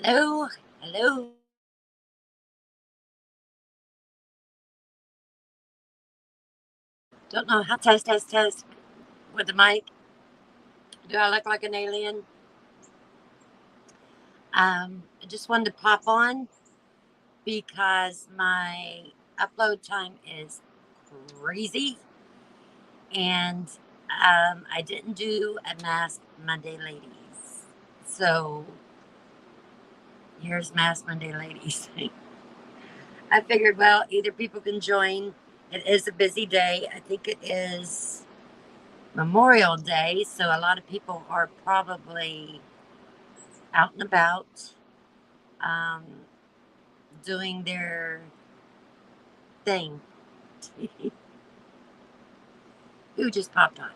Hello, hello. Don't know how test with the mic. Do I look like an alien? I just wanted to pop on because my upload time is crazy, and I didn't do a Mask Monday, ladies. So here's Mask Monday, ladies. I figured, well, either people can join. It is a busy day. I think it is Memorial Day, so a lot of people are probably out and about, um, doing their thing. Who just popped on?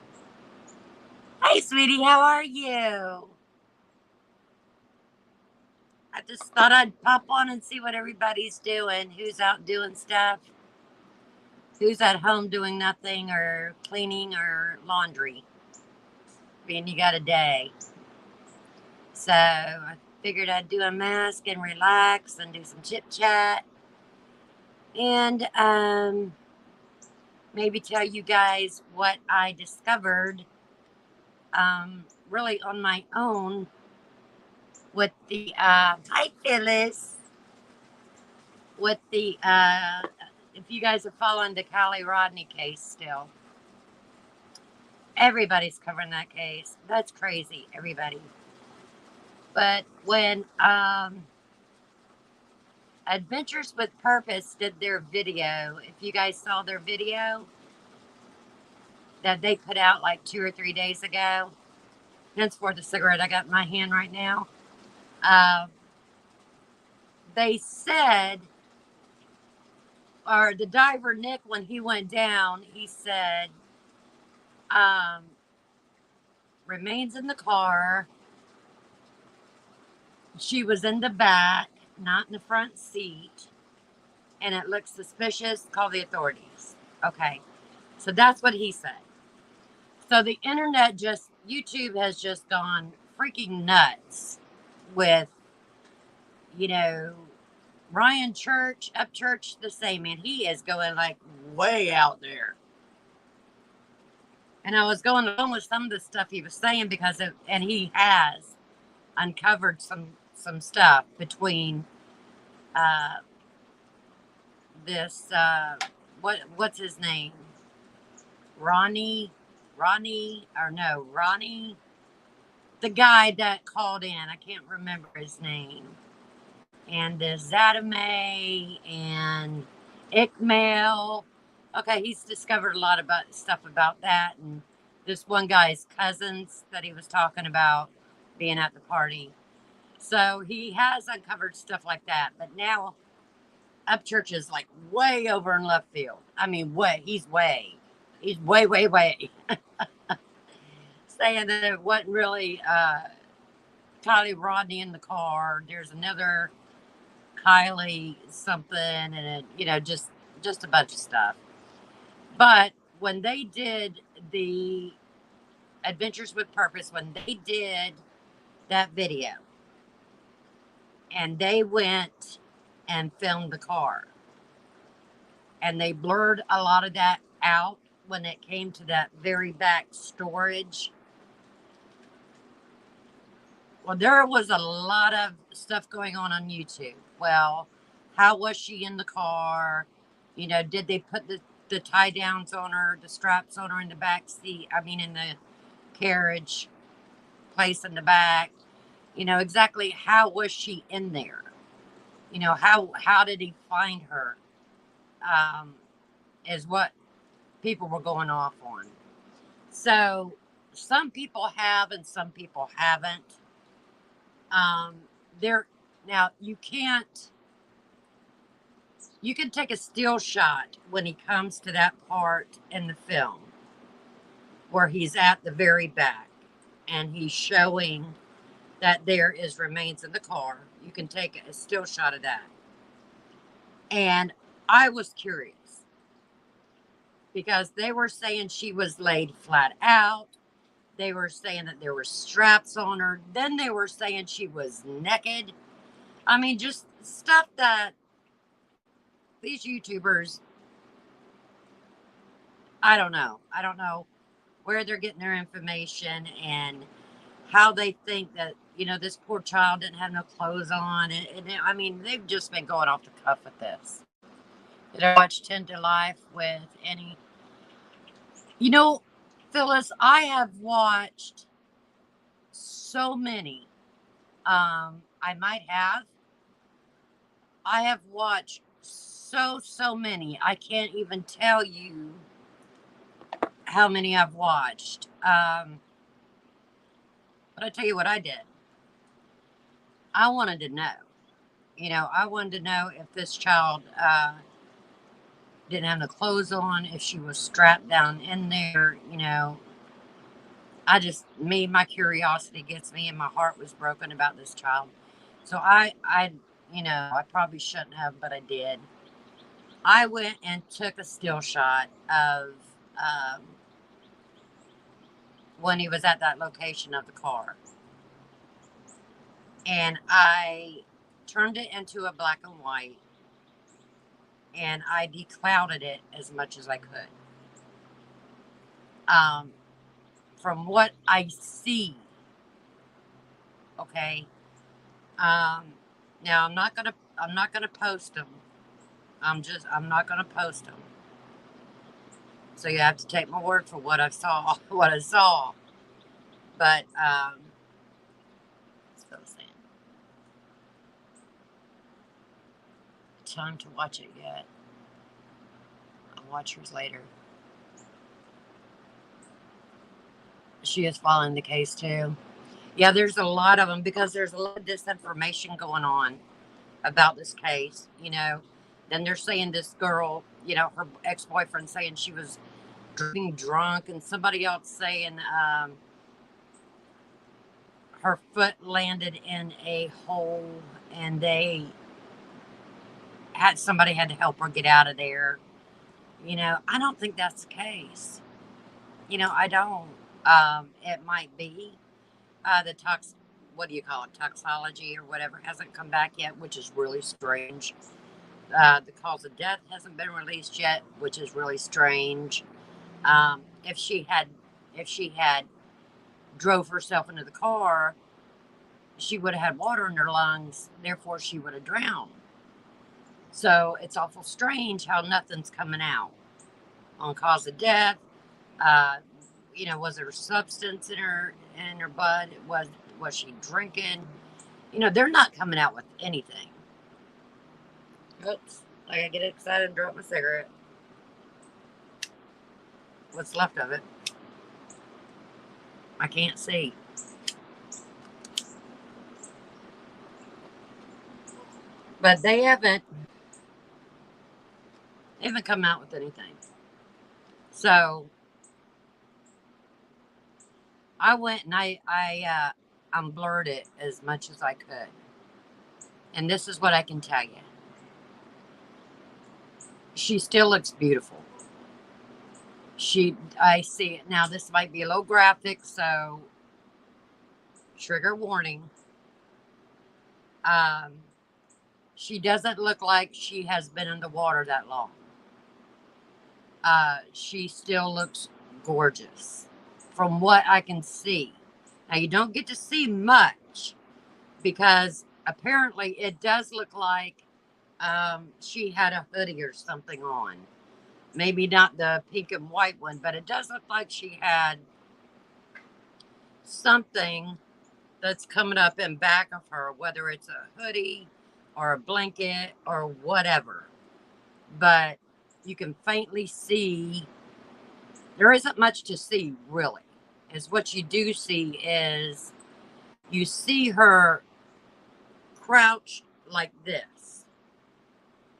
Hey, sweetie, how are you? I just thought I'd pop on and see what everybody's doing. Who's out doing stuff? Who's at home doing nothing or cleaning or laundry? Being you got a day. So I figured I'd do a mask and relax and do some chit chat and maybe tell you guys what I discovered, really on my own with the hi Phyllis, with the if you guys are following the Callie Rodney case still, everybody's covering that case. That's crazy, everybody. But when Adventures with Purpose did their video, if you guys saw their video that they put out like 2 or 3 days ago, henceforth the cigarette I got in my hand right now. Uh, they said, or the diver Nick, when he went down, he said, um, remains in the car. She was in the back, not in the front seat, and it looks suspicious. Call the authorities. Okay, so that's what he said. So the internet YouTube has just gone freaking nuts with, you know, Ryan Church, Up Church, the same, man. He is going like way out there. And I was going along with some of the stuff he was saying because and he has uncovered some stuff between uh, this what's his name, Ronnie, Ronnie or no Ronnie, the guy that called in. I can't remember his name. And this Zadame and Ickmail. Okay, he's discovered a lot about stuff about that, and this one guy's cousins that he was talking about being at the party. So he has uncovered stuff like that, but now Upchurch is like way over in left field. I mean, he's way saying that it wasn't really Kylie Rodney in the car. There's another Kylie something, and just a bunch of stuff. But when they did the Adventures with Purpose, when they did that video, and they went and filmed the car, and they blurred a lot of that out when it came to that very back storage. Well, there was a lot of stuff going on YouTube. Well, how was she in the car? Did they put the tie downs on her, the straps on her in the back seat? I mean, in the carriage place in the back. Exactly how was she in there? How did he find her? Um, is what people were going off on. So some people have and some people haven't. There now you can take a still shot when he comes to that part in the film where he's at the very back and he's showing that there is remains in the car. You can take a still shot of that. And I was curious because they were saying she was laid flat out. They were saying that there were straps on her. Then they were saying she was naked. I mean, just stuff that these YouTubers, I don't know. I don't know where they're getting their information and how they think that, this poor child didn't have no clothes on. I mean, they've just been going off the cuff with this. Did I watch 10 to Life with any? You know, Phyllis, I have watched so many. I might have. I have watched so many. I can't even tell you how many I've watched. But I tell you what I did. I wanted to know. I wanted to know if this child didn't have no clothes on, if she was strapped down in there. My curiosity gets me, and my heart was broken about this child. So I probably shouldn't have, but I did. I went and took a still shot of when he was at that location of the car. And I turned it into a black and white, and I declouded it as much as I could. From what I see, okay. Now I'm not gonna post them. I'm not gonna post them. So you have to take my word for what I saw. What I saw. But still saying, time to watch it yet. I'll watch hers later. She is following the case too. Yeah, there's a lot of them because there's a lot of disinformation going on about this case. Then they're saying this girl, her ex-boyfriend saying she was being drunk, and somebody else saying her foot landed in a hole and somebody had to help her get out of there. I don't think that's the case. I don't. It might be the what do you call it, toxology or whatever hasn't come back yet, which is really strange. The cause of death hasn't been released yet, which is really strange. If she had drove herself into the car, she would have had water in her lungs, therefore she would have drowned. So it's awful strange how nothing's coming out on cause of death. Was there substance in her blood? Was she drinking? They're not coming out with anything. Oops, I get excited and drop my cigarette. What's left of it? I can't see. But they haven't come out with anything. So I went and I unblurred it as much as I could. And this is what I can tell you. She still looks beautiful. I see it. Now, this might be a little graphic, so trigger warning. She doesn't look like she has been in the water that long. She still looks gorgeous from what I can see. Now, you don't get to see much because apparently it does look like she had a hoodie or something on. Maybe not the pink and white one, but it does look like she had something that's coming up in back of her, whether it's a hoodie or a blanket or whatever. But you can faintly see, there isn't much to see really. Is what you do see is you see her crouched like this,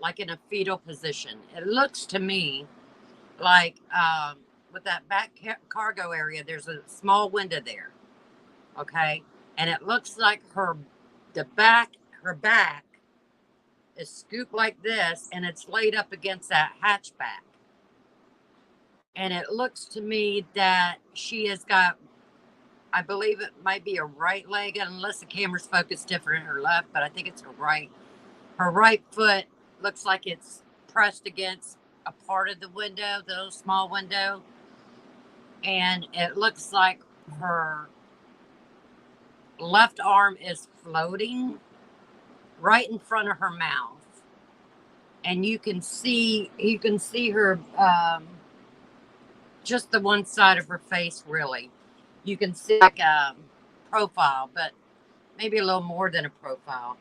like in a fetal position. It looks to me like with that back cargo area, there's a small window there. Okay. And it looks like her back is scooped like this, and it's laid up against that hatchback. And it looks to me that she has got, I believe it might be a right leg, unless the camera's focused different or left, but I think it's her right. Her right foot looks like it's pressed against a part of the window, the little small window. And it looks like her left arm is floating right in front of her mouth. And you can see her, just the one side of her face, really. You can see like a profile, but maybe a little more than a profile.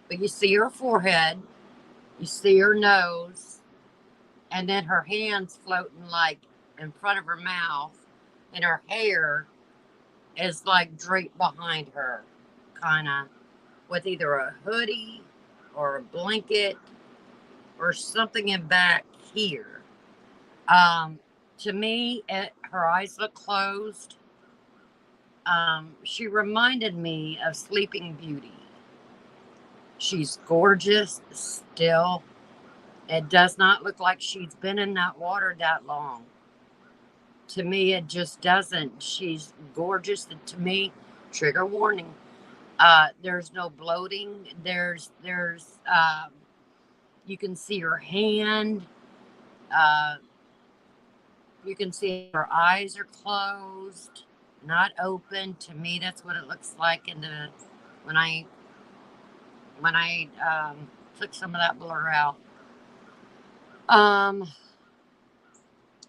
But you see her forehead, you see her nose, and then her hands floating like in front of her mouth, and her hair is like draped behind her, kind of with either a hoodie or a blanket or something in back here. To me, her eyes look closed. She reminded me of Sleeping Beauty. She's gorgeous still. It does not look like she's been in that water that long. To me, it just doesn't. She's gorgeous. And to me, trigger warning. There's no bloating. You can see her hand. Uh, you can see her eyes are closed, not open. To me, that's what it looks like when I took some of that blur out.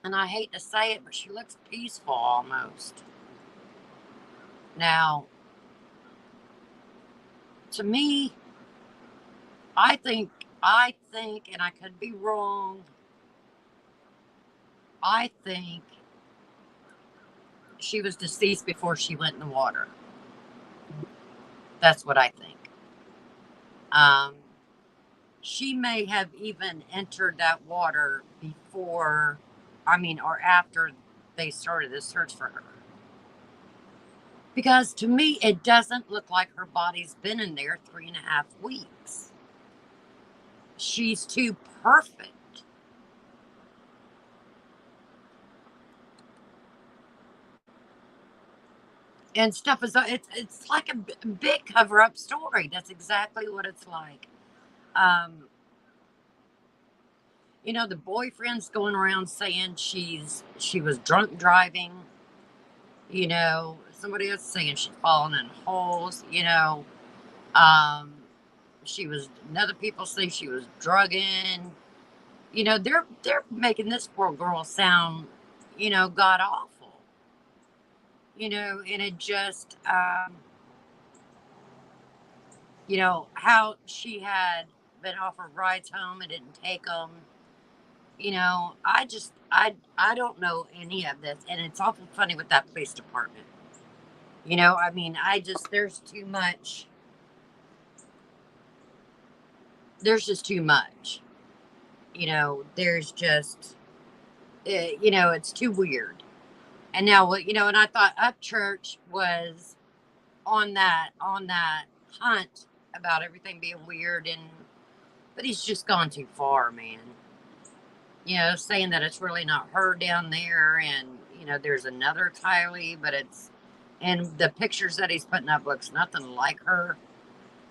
And I hate to say it, but she looks peaceful almost. Now, to me, I think, and I could be wrong, I think she was deceased before she went in the water. That's what I think. She may have even entered that water before, or after they started the search for her. Because to me, it doesn't look like her body's been in there 3.5 weeks. She's too perfect. And stuff is, it's like a big cover-up story. That's exactly what it's like. The boyfriend's going around saying she was drunk driving. Somebody else saying she's fallen in holes. Other people say she was drugging. They're making this poor girl sound, god awful. And it just, how she had been offered rides home and didn't take them. I don't know any of this, and it's awful funny with that police department. There's too much. There's just too much. There's just, it's too weird. And now, and I thought Upchurch was on that hunt about everything being weird, but he's just gone too far, man. Saying that it's really not her down there, and there's another Kylie, and the pictures that he's putting up looks nothing like her.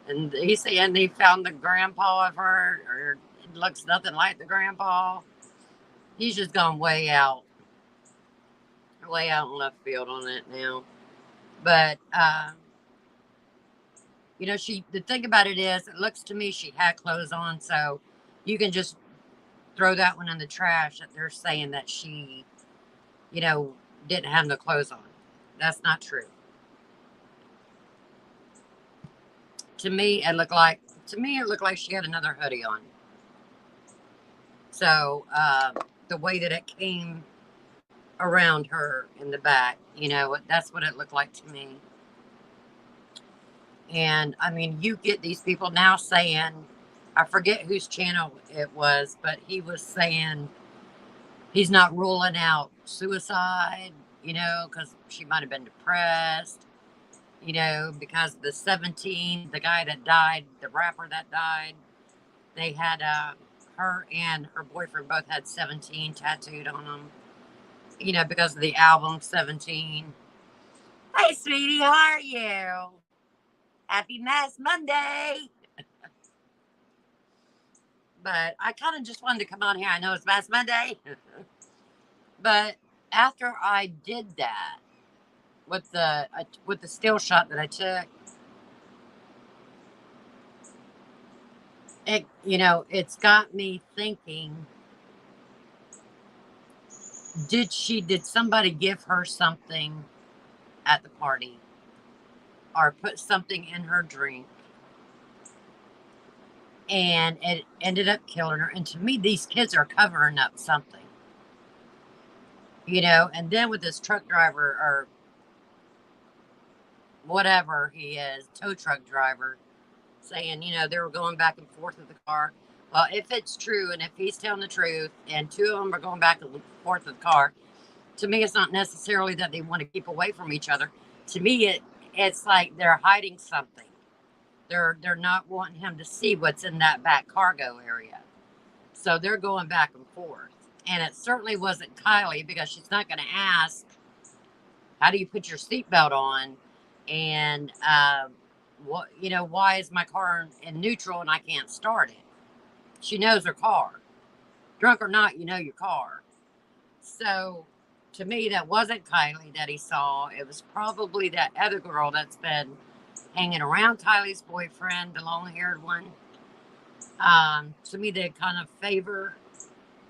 And he's saying they found the grandpa of her, or it looks nothing like the grandpa. He's just gone way out in left field on it now. But the thing about it is, it looks to me she had clothes on, so you can just throw that one in the trash that they're saying that she, didn't have no clothes on. That's not true. To me, it looked like she had another hoodie on. So the way that it came around her in the back, that's what it looked like to me. And you get these people now saying, I forget whose channel it was, but he was saying he's not ruling out suicide, because she might have been depressed, because the guy that died, the rapper that died, they had her and her boyfriend both had 17 tattooed on them, because of the album 17. Hey, sweetie, how are you? Happy Mass Monday. But I kind of just wanted to come on here. I know it's Mass Monday, but after I did that with the still shot that I took, it's got me thinking. Did somebody give her something at the party or put something in her drink and it ended up killing her? And to me, these kids are covering up something, and then with this truck driver or whatever he is, tow truck driver, saying, they were going back and forth with the car. Well, if it's true and if he's telling the truth and two of them are going back and forth with the car, to me, it's not necessarily that they want to keep away from each other. To me, it's like they're hiding something. They're not wanting him to see what's in that back cargo area. So they're going back and forth. And it certainly wasn't Kylie, because she's not going to ask, how do you put your seatbelt on? And why is my car in neutral and I can't start it? She knows her car. Drunk or not, you know your car. So to me, that wasn't Kylie that he saw. It was probably that other girl that's been hanging around Kylie's boyfriend, the long-haired one. To me, they kind of favor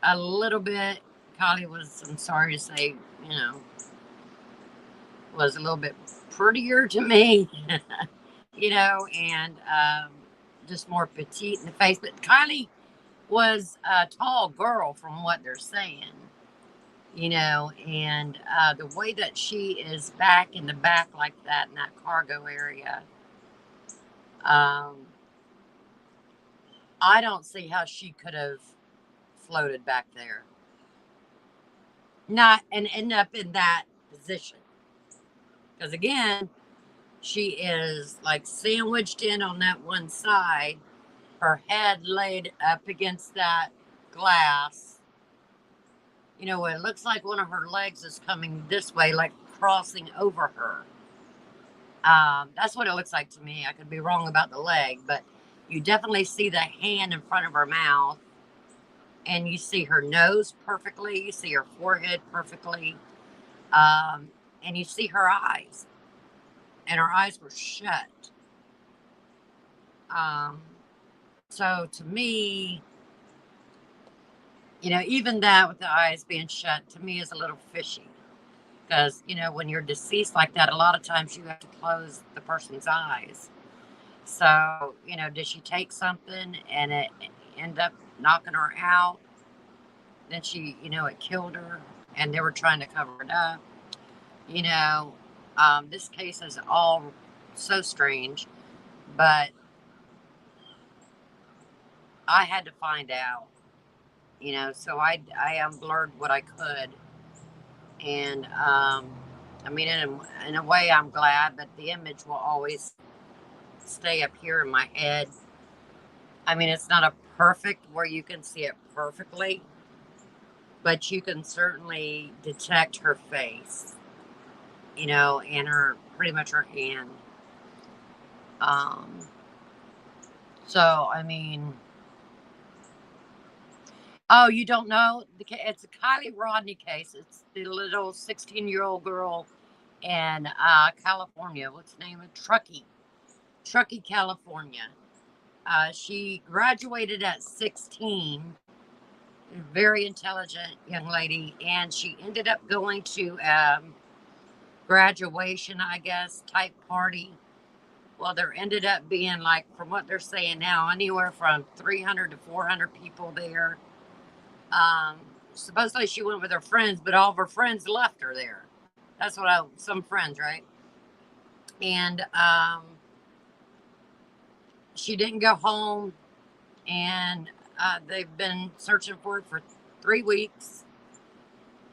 a little bit. Kylie was, I'm sorry to say, was a little bit prettier to me, and just more petite in the face. But Kylie was a tall girl from what they're saying, and the way that she is back in the back like that in that cargo area, I don't see how she could have floated back there. Not and end up in that position. Because again, she is like sandwiched in on that one side, her head laid up against that glass. It looks like one of her legs is coming this way, like crossing over her. That's what it looks like to me. I could be wrong about the leg, but you definitely see the hand in front of her mouth, and you see her nose perfectly. You see her forehead perfectly, and you see her eyes, and her eyes were shut. So to me, even that with the eyes being shut, to me is a little fishy. Because, when you're deceased like that, a lot of times you have to close the person's eyes. So, did she take something and it end up knocking her out? Then she, it killed her and they were trying to cover it up. This case is all so strange, but I had to find out, so I unblurred what I could. And, I mean, in a way, I'm glad, but the image will always stay up here in my head. I mean, it's not a perfect where you can see it perfectly, but you can certainly detect her face, and pretty much her hand. So, I mean, oh, you don't know? It's a Kylie Rodney case. It's the little 16-year-old girl in California. What's the name of Truckee, California. She graduated at 16. Very intelligent young lady, and she ended up going to graduation, I guess, type party. Well, there ended up being, like, from what they're saying now, anywhere from 300 to 400 people there. Supposedly she went with her friends, but all of her friends left her there. That's what some friends, right? And she didn't go home, and they've been searching for her for 3 weeks.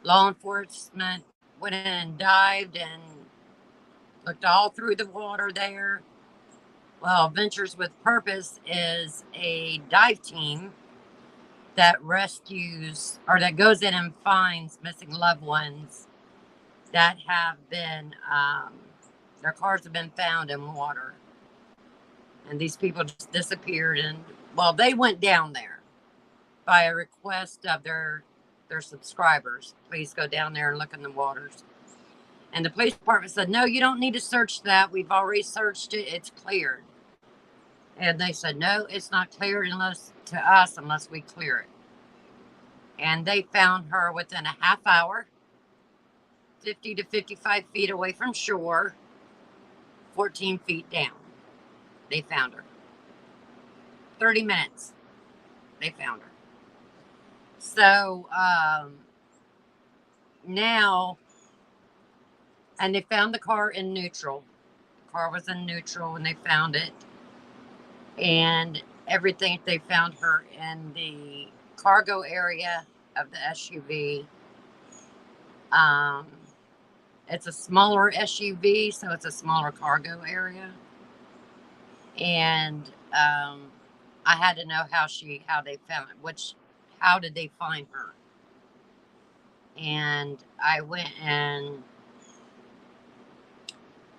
Law enforcement went in and dived and looked all through the water there. Well, Ventures with Purpose is a dive team that rescues, or that goes in and finds missing loved ones that have been Their cars have been found in water. And these people just disappeared. And, well, they went down there by a request of their subscribers. Please go down there and look in the waters. And the police department said, no, you don't need to search that. We've already searched it. It's cleared. And they said, no, it's not cleared unless we clear it. And they found her within a half hour, 50 to 55 feet away from shore, 14 feet down. They found her. 30 minutes. They found her. So now, and they found the car in neutral. The car was in neutral when they found it. And everything, they found her in the cargo area of the SUV. It's a smaller SUV, so it's a smaller cargo area. And I had to know how they found it, how did they find her? And I went and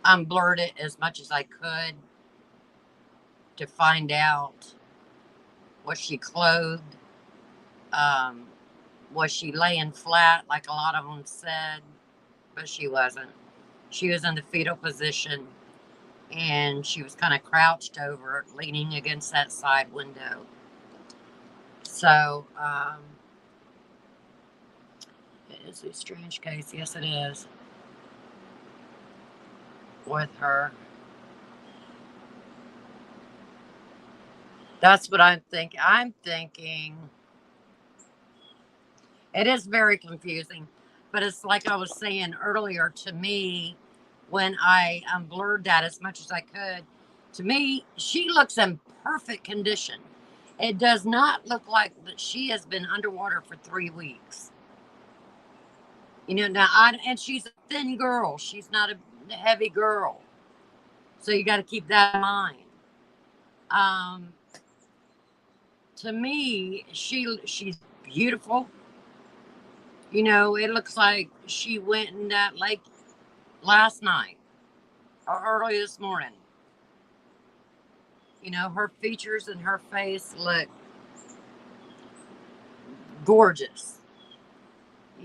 unblurred it as much as I could to find out, was she clothed? Was she laying flat like a lot of them said? But she wasn't. She was in the fetal position, and she was kind of crouched over, leaning against that side window. So, it is a strange case. Yes, it is. With her. That's what I'm thinking. I'm thinking it is very confusing, but it's like I was saying earlier, to me, when I blurred that as much as I could, to me, she looks in perfect condition. It does not look like that she has been underwater for 3 weeks. And she's a thin girl. She's not a heavy girl. So you got to keep that in mind. To me, she's beautiful. It looks like she went in that lake last night or early this morning. Her features and her face look gorgeous.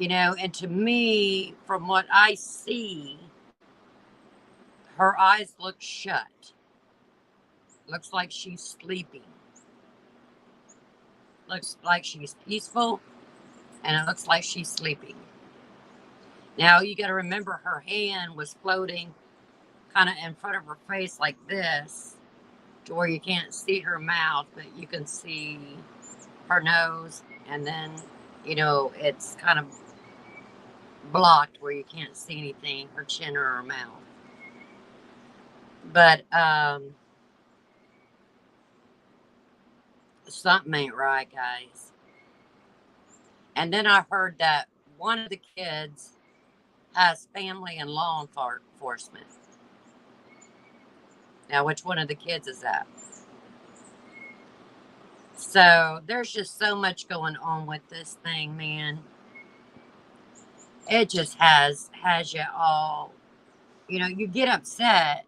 And to me, from what I see, her eyes look shut. Looks like she's sleeping. Looks like she's peaceful, and it looks like she's sleeping. Now, you got to remember, her hand was floating kind of in front of her face like this, to where you can't see her mouth, but you can see her nose, and then, it's kind of blocked where you can't see anything, her chin or her mouth. But something ain't right, guys. And then I heard that one of the kids has family in law enforcement. Now, which one of the kids is that? So there's just so much going on with this thing, man. It just has you all, you get upset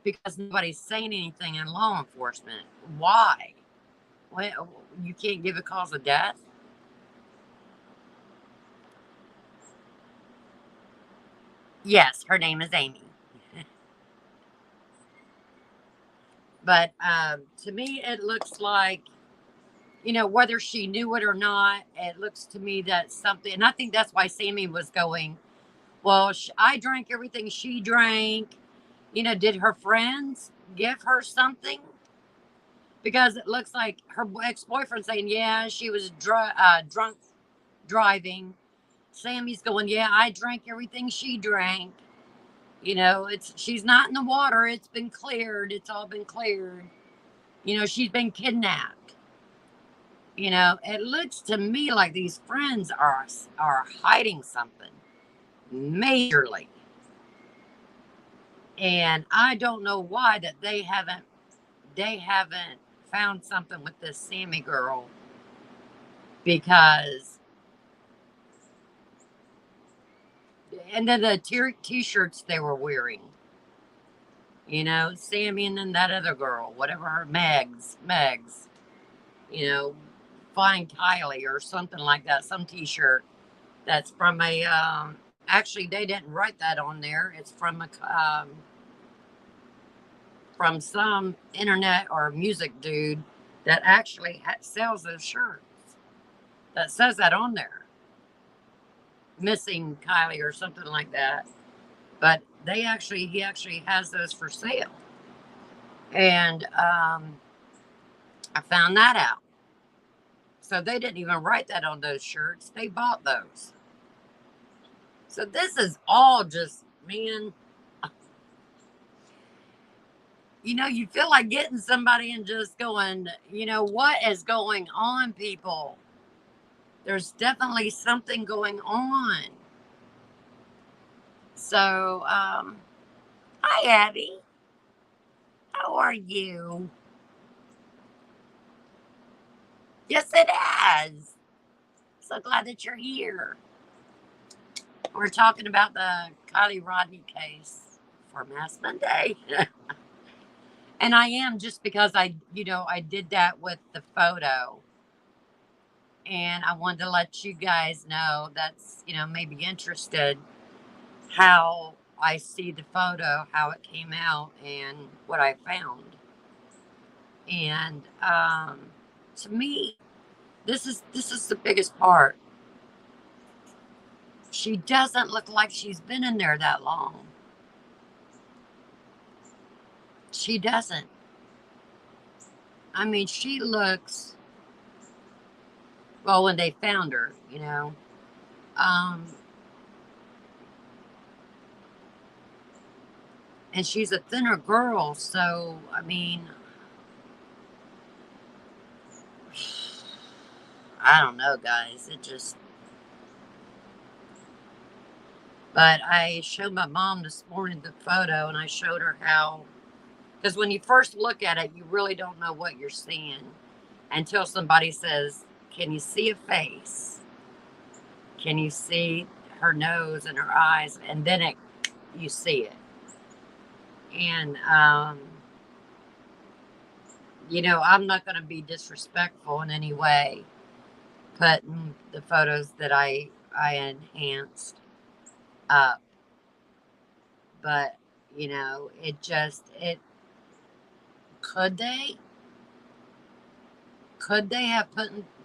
because nobody's saying anything in law enforcement. Why? Well, you can't give a cause of death? Yes, her name is Amy. But to me, it looks like, whether she knew it or not, it looks to me that something, and I think that's why Sammy was going, well, I drank everything she drank. Did her friends give her something? Because it looks like her ex-boyfriend saying, yeah, she was drunk driving. Sammy's going, yeah, I drank everything she drank. She's not in the water. It's been cleared. It's all been cleared. She's been kidnapped. It looks to me like these friends are hiding something majorly. And I don't know why that they haven't found something with this Sammy girl, because, and then the t-shirts they were wearing, You know, Sammy and then that other girl, whatever her Megs, you know, Find Kylie or something like that, some t-shirt that's from a, actually they didn't write that on there. It's from some internet or music dude that actually sells those shirts that says that on there. Missing Kylie or something like that. But he actually has those for sale. And I found that out. So they didn't even write that on those shirts. They bought those. So this is all just, man, you know, you feel like getting somebody and just going, you know, what is going on, people? There's definitely something going on. So, hi, Abby. How are you? Yes, it has. So glad that you're here. We're talking about the Kylie Rodney case for Mass Monday. And I am just because I did that with the photo. And I wanted to let you guys know that's, maybe interested how I see the photo, how it came out, and what I found. And to me, this is the biggest part. She doesn't look like she's been in there that long. She doesn't. I mean, she looks, well, when they found her, um, and she's a thinner girl, so, I mean, I don't know, guys. But I showed my mom this morning the photo, and I showed her how, because when you first look at it, you really don't know what you're seeing until somebody says, can you see a face? Can you see her nose and her eyes? And then you see it. And, I'm not going to be disrespectful in any way, putting the photos that I enhanced up. But, it could they? Could they have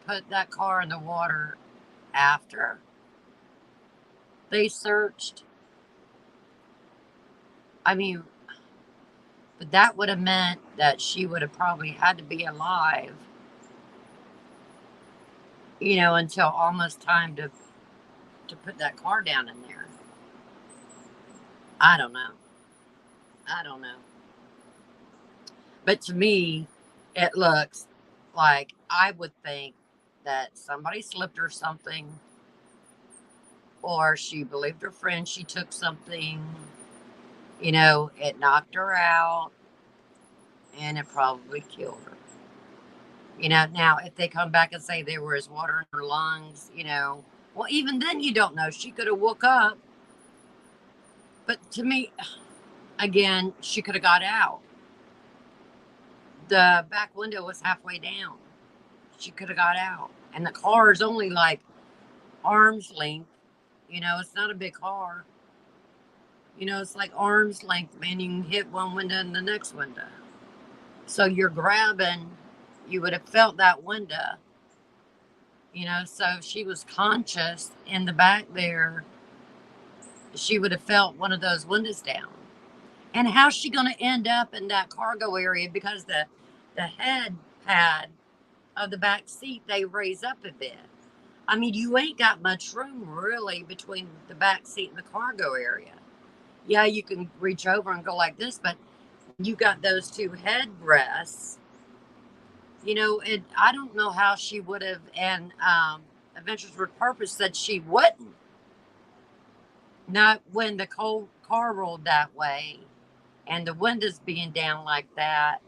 put that car in the water after they searched? I mean, but that would have meant that she would have probably had to be alive, until almost time to put that car down in there. I don't know. I don't know. But to me, it looks like I would think that somebody slipped her something, or she believed her friend, she took something, it knocked her out, and it probably killed her. Now if they come back and say there was water in her lungs, well, even then you don't know. She could have woke up. But to me, again, she could have got out. The back window was halfway down. She could have got out. And the car is only like arm's length. It's not a big car. It's like arm's length, man. You can hit one window and the next window. So you're grabbing, you would have felt that window. So if she was conscious in the back there, she would have felt one of those windows down. And how's she going to end up in that cargo area? Because the head pad of the back seat, they raise up a bit. I mean, you ain't got much room really between the back seat and the cargo area. Yeah, you can reach over and go like this, but you got those two headrests. I don't know how she would have, and Adventures with Purpose said she wouldn't. Not when the car rolled that way and the windows being down like that.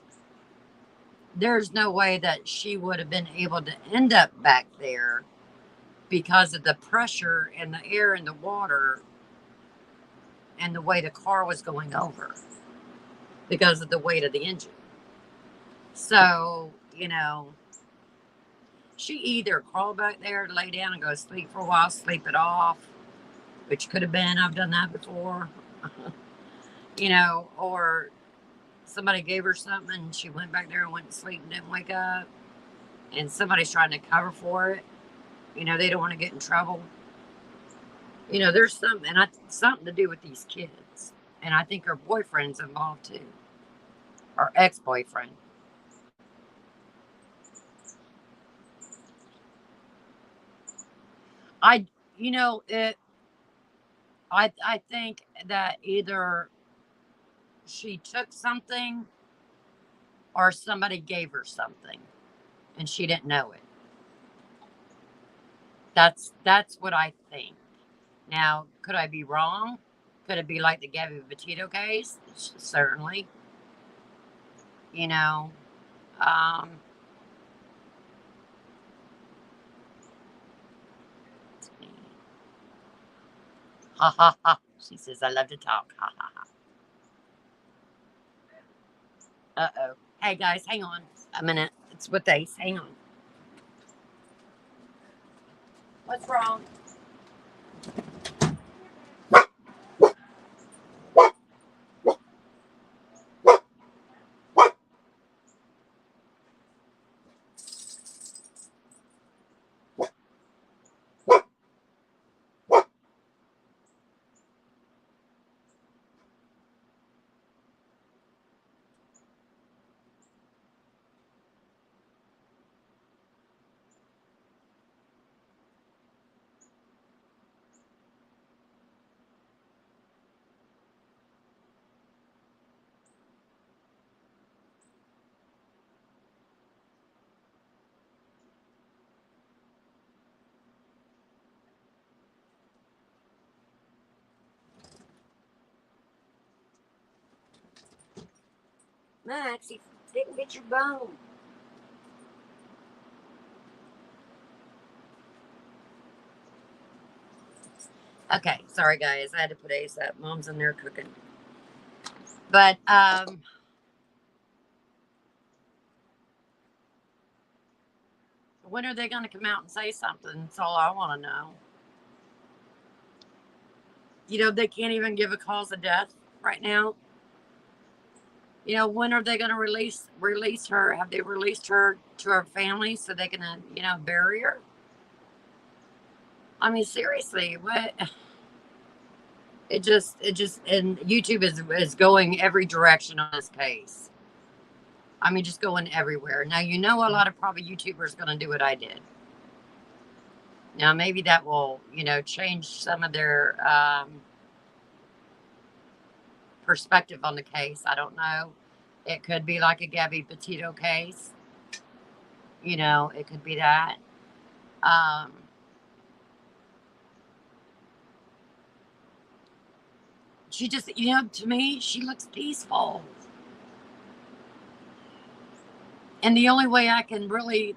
There's no way that she would have been able to end up back there because of the pressure and the air and the water and the way the car was going over. because of the weight of the engine. So, she either crawled back there, lay down and go sleep for a while, sleep it off, which could have been, I've done that before, or somebody gave her something and she went back there and went to sleep and didn't wake up, and somebody's trying to cover for it. They don't want to get in trouble. There's something to do with these kids. And I think her boyfriend's involved too. Her ex-boyfriend. I think that either she took something or somebody gave her something and she didn't know it. That's what I think. Now, could I be wrong? Could it be like the Gabby Petito case? Certainly. Um, ha ha ha. She says, I love to talk. Ha ha ha. Uh-oh. Hey, guys, hang on a minute. It's with Ace. Hang on. What's wrong? Max, he didn't get your bone. Okay, sorry guys, I had to put Ace up. Mom's in there cooking. But when are they going to come out and say something? That's all I want to know. They can't even give a cause of death right now. When are they going to release her? Have they released her to her family so they can, bury her? I mean, seriously, what? It just, and YouTube is going every direction on this case. I mean, just going everywhere. Now, a lot of probably YouTubers going to do what I did. Now, maybe that will, change some of their perspective on the case. I don't know. It could be like a Gabby Petito case. It could be that. She just, to me, she looks peaceful. And the only way I can really,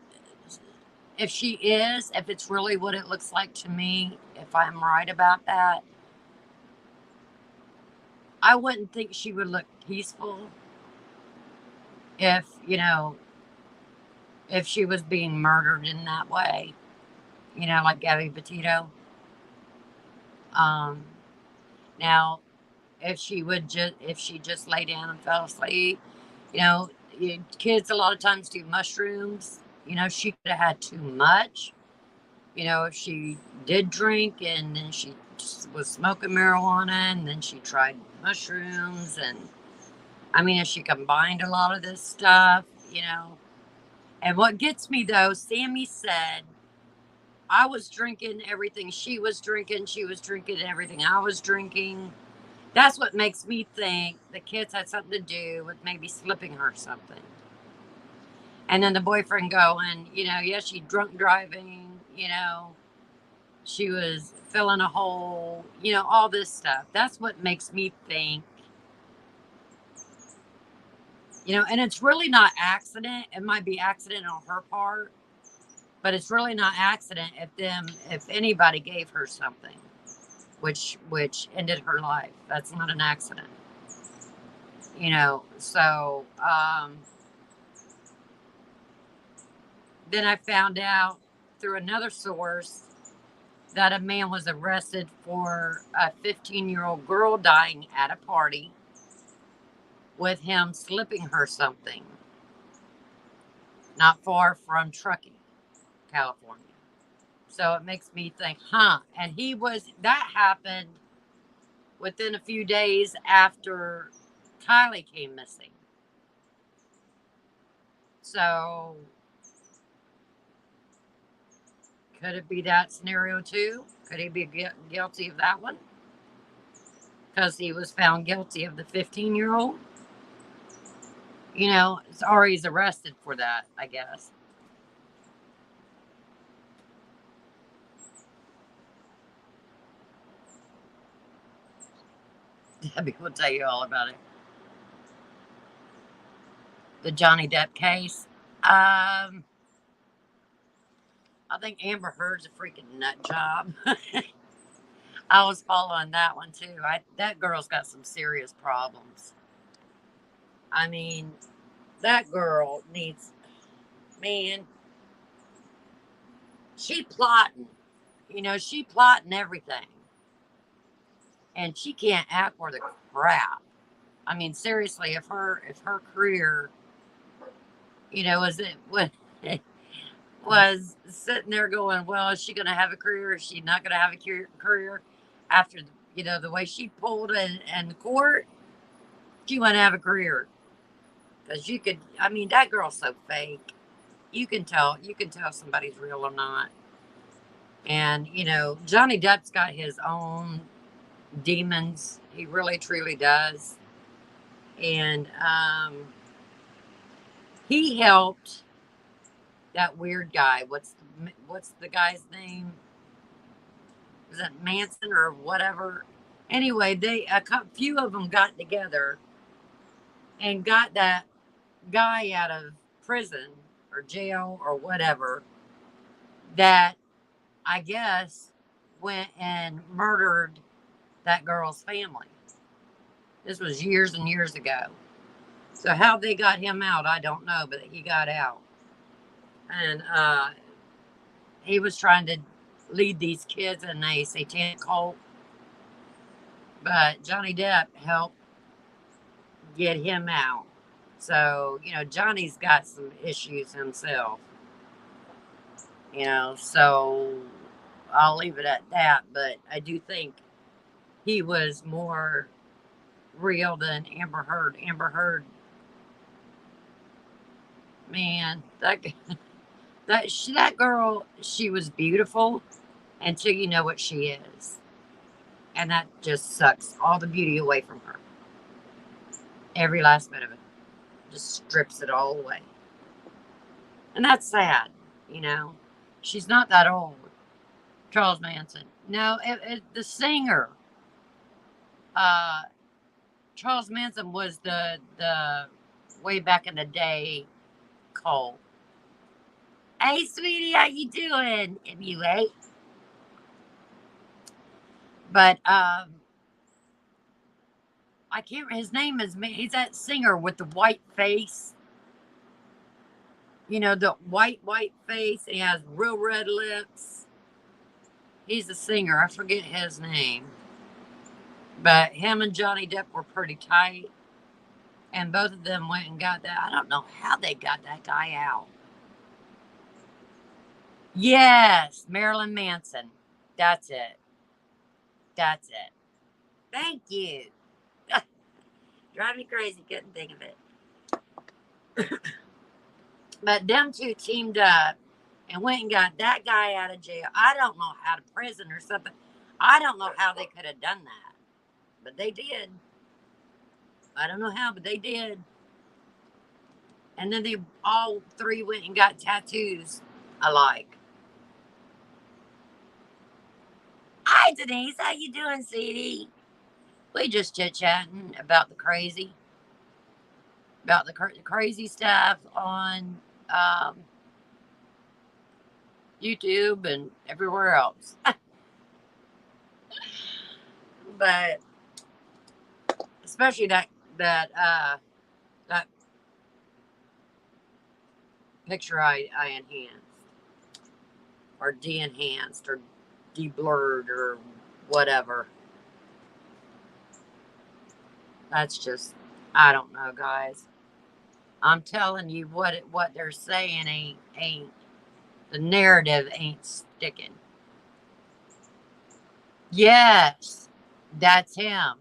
if it's really what it looks like to me, if I'm right about that, I wouldn't think she would look peaceful if, if she was being murdered in that way, like Gabby Petito. Now, if she just lay down and fell asleep, kids a lot of times do mushrooms. She could have had too much. If she did drink and then she was smoking marijuana and then she tried mushrooms, and I mean, if she combined a lot of this stuff, And what gets me though, Sammy said, I was drinking everything she was drinking everything I was drinking. That's what makes me think the kids had something to do with maybe slipping her something. And then the boyfriend going, she drunk driving, she was filling a hole, all this stuff. That's what makes me think, and it's really not accident. It might be accident on her part, but it's really not accident if anybody gave her something, which ended her life. That's not an accident. So then I found out through another source that a man was arrested for a 15-year-old girl dying at a party with him slipping her something not far from Truckee, California. So it makes me think, and that happened within a few days after Kylie came missing. So could it be that scenario too? Could he be guilty of that one? Because he was found guilty of the 15-year-old? Or he's arrested for that, I guess. Debbie will tell you all about it. The Johnny Depp case. I think Amber Heard's a freaking nut job. I was following that one too. That girl's got some serious problems. I mean, that girl needs, man, she plotting. She plotting everything. And she can't act worth a crap. I mean, seriously, if her career, was sitting there going, well, is she going to have a career? Is she not going to have a career after, the way she pulled in the court? She wouldn't have a career. Because that girl's so fake. You can tell somebody's real or not. And, Johnny Depp's got his own demons. He really, truly does. And he helped that weird guy. What's the guy's name? Is it Manson or whatever? Anyway, a few of them got together and got that guy out of prison or jail or whatever that I guess went and murdered that girl's family. This was years and years ago. So how they got him out, I don't know, but he got out. And he was trying to lead these kids in a satanic cult. But Johnny Depp helped get him out. So, Johnny's got some issues himself. So I'll leave it at that. But I do think he was more real than Amber Heard. Amber Heard, man, that girl, she was beautiful until you know what she is. And that just sucks all the beauty away from her. Every last bit of it. Just strips it all away. And that's sad, She's not that old. Charles Manson. No, the singer. Charles Manson was the way back in the day cult. Hey, sweetie, how you doing? Anyway. But I can't. His name is. He's that singer with the white face. The white face. And he has real red lips. He's a singer. I forget his name. But him and Johnny Depp were pretty tight. And both of them went and got that. I don't know how they got that guy out. Yes, Marilyn Manson. That's it. That's it. Thank you. Drive me crazy. Couldn't think of it. But them two teamed up and went and got that guy out of jail. I don't know how to prison or something. I don't know how they could have done that. But they did. I don't know how, but they did. And then they all three went and got tattoos alike. Hi, Denise. How you doing, sweetie? We just chit-chatting about the crazy. About the crazy stuff on YouTube and everywhere else. But especially that that picture I enhanced or de-enhanced or de-blurred or whatever. That's just, I don't know, guys. I'm telling you, what they're saying ain't the narrative ain't sticking. Yes, that's him,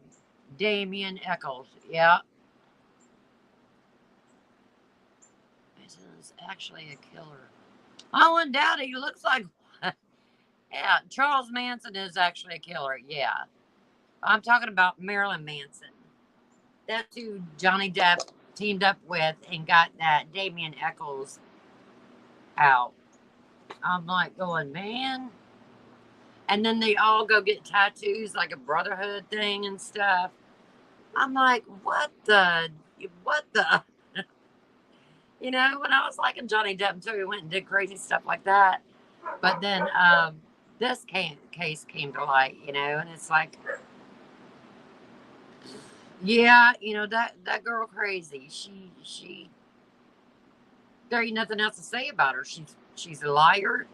Damien Eccles. Yeah, this is actually a killer. I wouldn't doubt it. He looks like, yeah, Charles Manson is actually a killer. Yeah, I'm talking about Marilyn Manson. That's who Johnny Depp teamed up with and got that Damien Eccles out. I'm like going, man. And then they all go get tattoos, like a brotherhood thing and stuff. I'm like, what the, when I was liking Johnny Depp until he went and did crazy stuff like that. But then this case came to light, and it's like, yeah, that girl crazy. She there ain't nothing else to say about her. She's a liar.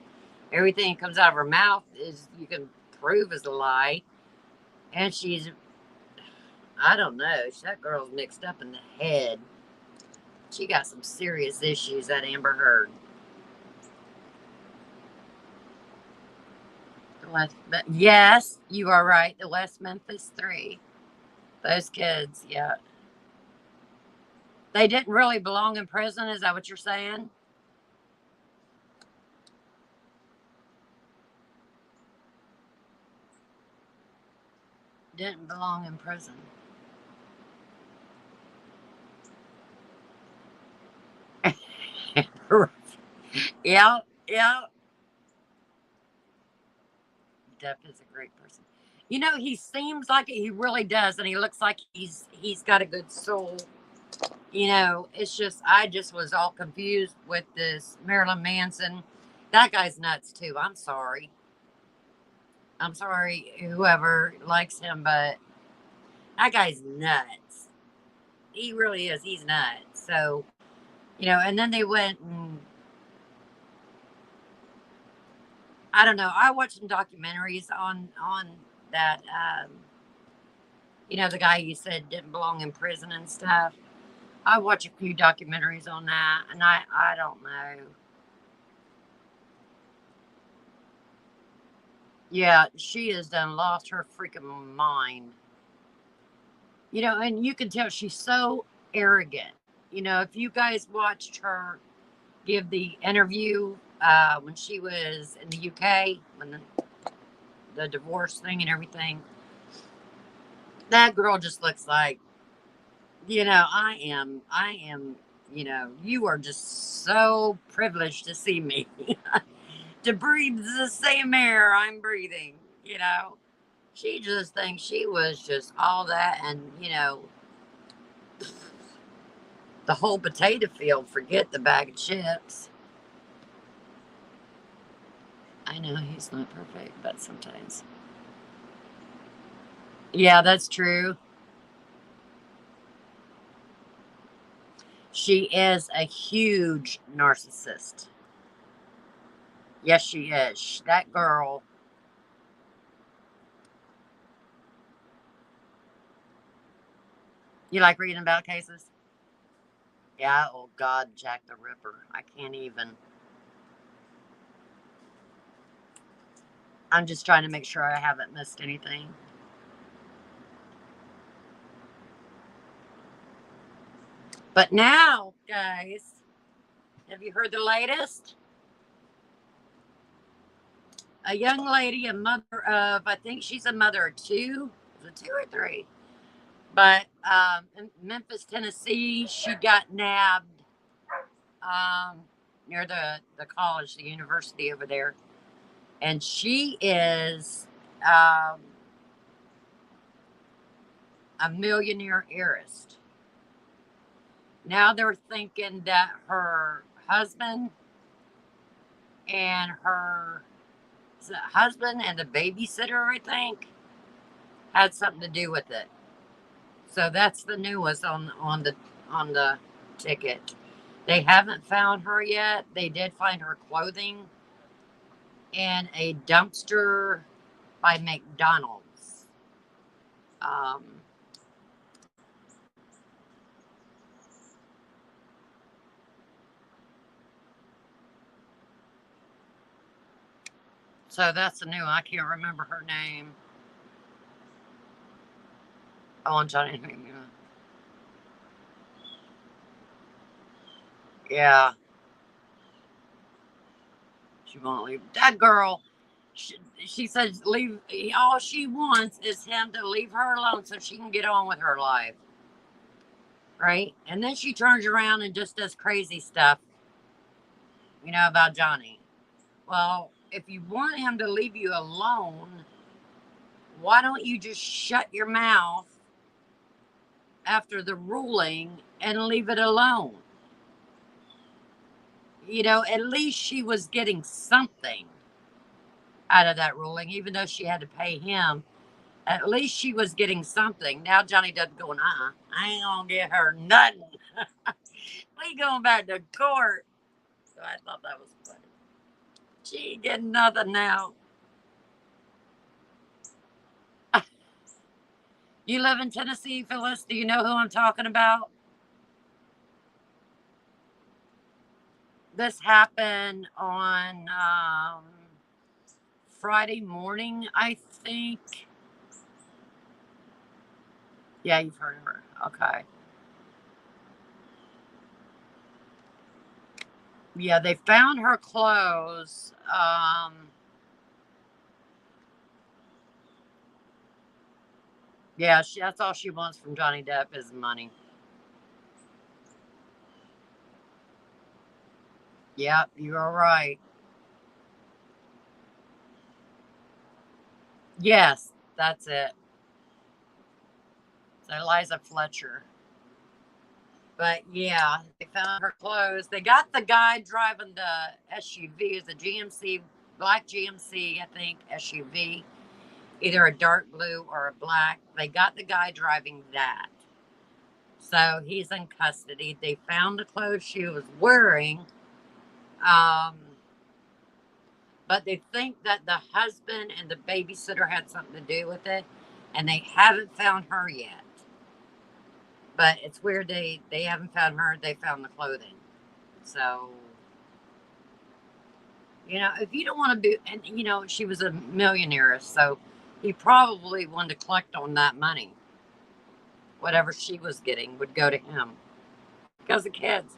Everything that comes out of her mouth is you can prove is a lie. And I don't know. That girl's mixed up in the head. She got some serious issues, that Amber Heard. Yes, you are right. The West Memphis Three. Those kids, yeah. They didn't really belong in prison. Is that what you're saying? Didn't belong in prison. Yeah, yeah. Depp is a great person. He seems like it. He really does, and he looks like he's got a good soul. It's just I just was all confused with this Marilyn Manson. That guy's nuts too. I'm sorry. I'm sorry, whoever likes him, but that guy's nuts. He really is. He's nuts. So, and then they went and I don't know. I watched some documentaries on that. The guy you said didn't belong in prison and stuff. I watch a few documentaries on that, and I don't know. Yeah, she has done lost her freaking mind. And you can tell she's so arrogant. If you guys watched her give the interview when she was in the UK, when the divorce thing and everything, that girl just looks like, I am, you are just so privileged to see me, to breathe the same air I'm breathing, She just thinks she was just all that and, the whole potato field, forget the bag of chips. I know he's not perfect, but sometimes. Yeah, that's true. She is a huge narcissist. Yes, she is. That girl. You like reading about cases? Yeah, oh God, Jack the Ripper. I can't even. I'm just trying to make sure I haven't missed anything. But now, guys, have you heard the latest? A young lady, a mother of, I think she's a mother of two. Is it two or three? But in Memphis, Tennessee, she got nabbed near the college, the university over there. And she is a millionaire heiress. Now they're thinking that her husband and her husband and the babysitter, I think, had something to do with it. So that's the newest on the ticket. They haven't found her yet. They did find her clothing in a dumpster by McDonald's. Um, so that's the new. I can't remember her name. Oh, I'm trying to think. Yeah, she won't leave. That girl, she says leave. All she wants is him to leave her alone so she can get on with her life, right? And then she turns around and just does crazy stuff, about Johnny. Well, if you want him to leave you alone, why don't you just shut your mouth after the ruling and leave it alone? At least she was getting something out of that ruling, even though she had to pay him. At least she was getting something. Now Johnny Depp going, I ain't gonna get her nothing. We going back to court. So I thought that was funny. She ain't getting nothing now. You live in Tennessee, Phyllis? Do you know who I'm talking about? This happened on Friday morning, I think. Yeah, you've heard of her. Okay. Yeah, they found her clothes. Yeah, that's all she wants from Johnny Depp is money. Yep, you are right. Yes, that's it. So Eliza Fletcher. But yeah, they found her clothes. They got the guy driving the SUV. It's a GMC, black GMC, I think, SUV. Either a dark blue or a black. They got the guy driving that. So he's in custody. They found the clothes she was wearing. Um, but they think that the husband and the babysitter had something to do with it. And they haven't found her yet. But it's weird they haven't found her. They found the clothing. So, if you don't want to be, and she was a millionaire, so he probably wanted to collect on that money. Whatever she was getting would go to him because of kids.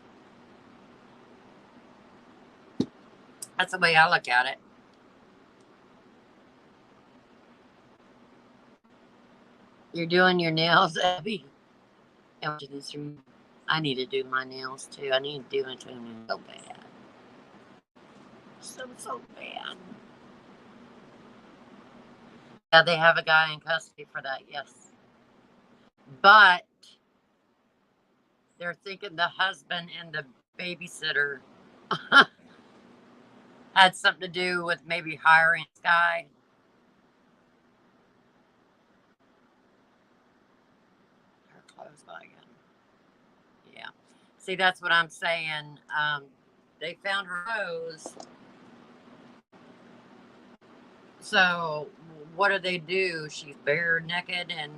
That's the way I look at it. You're doing your nails, Abby. I need to do my nails too. I need to do my toenails so bad. So bad. Yeah, they have a guy in custody for that, yes. But they're thinking the husband and the babysitter had something to do with maybe hiring this guy. Her clothes wagon. Yeah. See, that's what I'm saying. They found her clothes. So what do they do? She's bare naked and,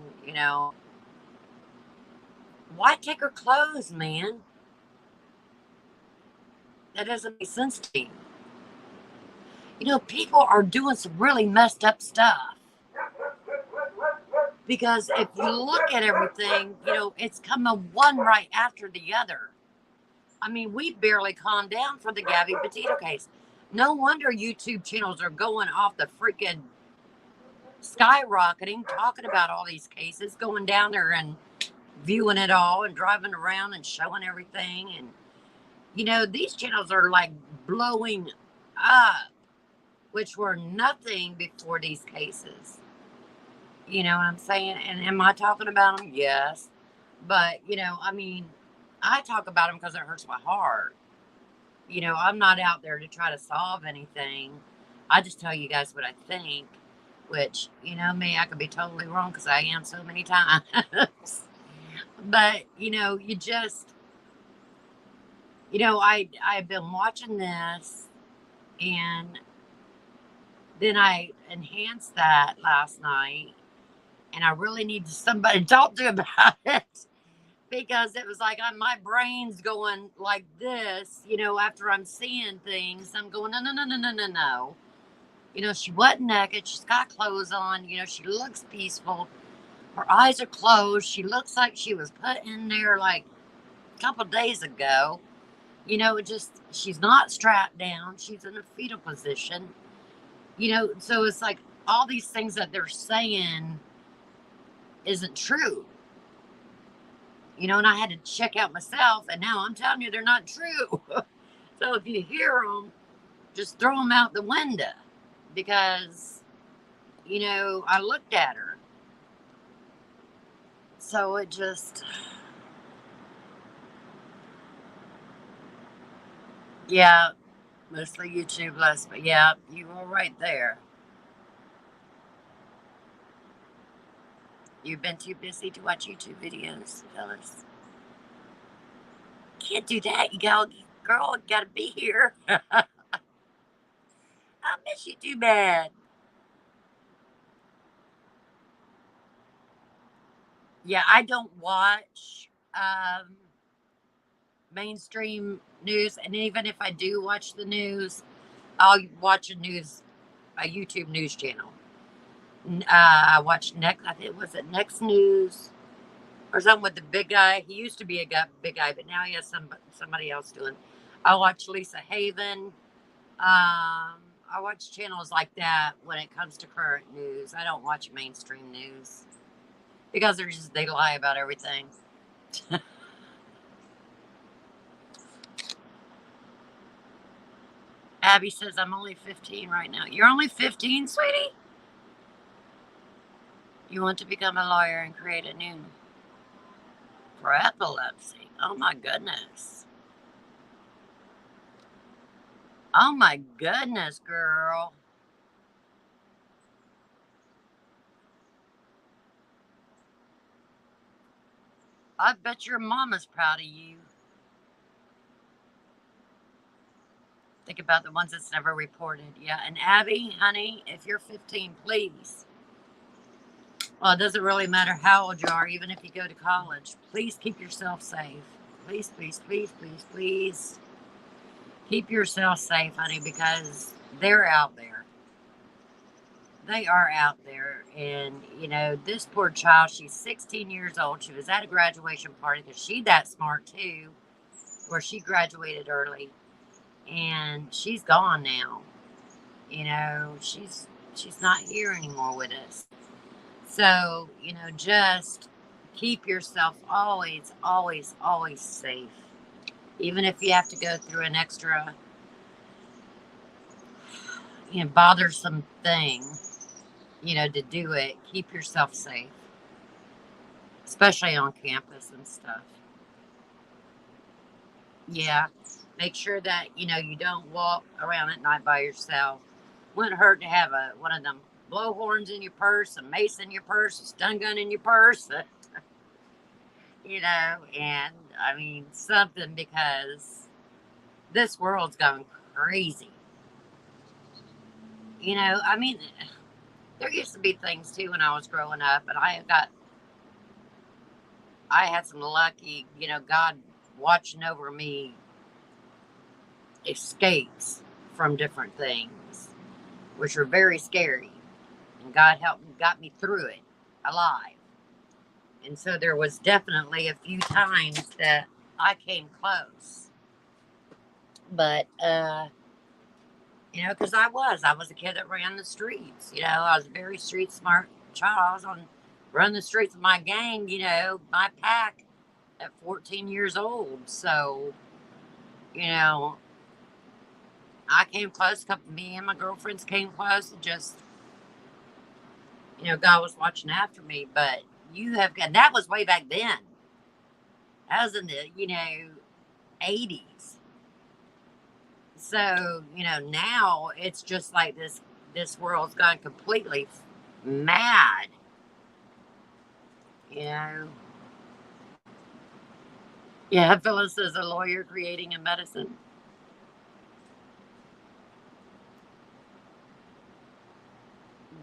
why take her clothes, man? That doesn't make sense to me. People are doing some really messed up stuff. Because if you look at everything, it's coming one right after the other. I mean, we barely calmed down for the Gabby Petito case. No wonder YouTube channels are going off the freaking skyrocketing, talking about all these cases, going down there and viewing it all and driving around and showing everything. And, these channels are like blowing up, which were nothing before these cases. You know what I'm saying? And am I talking about them? Yes. But, I talk about them because it hurts my heart. I'm not out there to try to solve anything. I just tell you guys what I think, which, me, I could be totally wrong because I am so many times. But, you just, I've been watching this, and then I enhanced that last night, and I really need somebody to talk to about it because it was like my brain's going like this, after I'm seeing things. I'm going, no, no, no, no, no, no, no. She wasn't naked. She's got clothes on. She looks peaceful. Her eyes are closed. She looks like she was put in there like a couple days ago. She's not strapped down. She's in a fetal position. So it's like all these things that they're saying isn't true. And I had to check out myself, and now I'm telling you they're not true. So if you hear them, just throw them out the window because, I looked at her. So it just, yeah, mostly YouTube less, but yeah, you were right there. You've been too busy to watch YouTube videos, fellas. Can't do that. Girl, you gotta be here. I miss you too bad. Yeah, I don't watch mainstream news, and even if I do watch the news, I'll watch a YouTube news channel. I watched I think was it Next News or something with the big guy. He used to be big guy, but now he has somebody else doing. I watch Lisa Haven. I watch channels like that when it comes to current news. I don't watch mainstream news because they lie about everything. Abby says I'm only 15 right now. You're only 15, sweetie? You want to become a lawyer and create a new for epilepsy. Oh my goodness. Oh my goodness, girl. I bet your mama's proud of you. Think about the ones that's never reported. Yeah, and Abby, honey, if you're 15, please. Well, it doesn't really matter how old you are, even if you go to college. Please keep yourself safe. Please, please, please, please, please. Keep yourself safe, honey, because they're out there. They are out there. And, this poor child, she's 16 years old. She was at a graduation party because she's that smart too, where she graduated early. And she's gone now. She's not here anymore with us. So, just keep yourself always, always, always safe. Even if you have to go through an extra, bothersome thing, to do it, keep yourself safe. Especially on campus and stuff. Yeah. Make sure that, you don't walk around at night by yourself. Wouldn't hurt to have one of them blowhorns in your purse, a mace in your purse, a stun gun in your purse, and I mean something because this world's going crazy. I mean, there used to be things too when I was growing up, and I had some lucky, God watching over me escapes from different things, which were very scary. And God got me through it alive. And so there was definitely a few times that I came close. But, because I was a kid that ran the streets. I was a very street smart child. I was run the streets of my gang, my pack at 14 years old. So, I came close. Me and my girlfriends came close. And just, God was watching after me. But that was way back then. That was in the, 80s. So, now it's just like this world's gone completely mad. Yeah, Phyllis is a lawyer creating a medicine.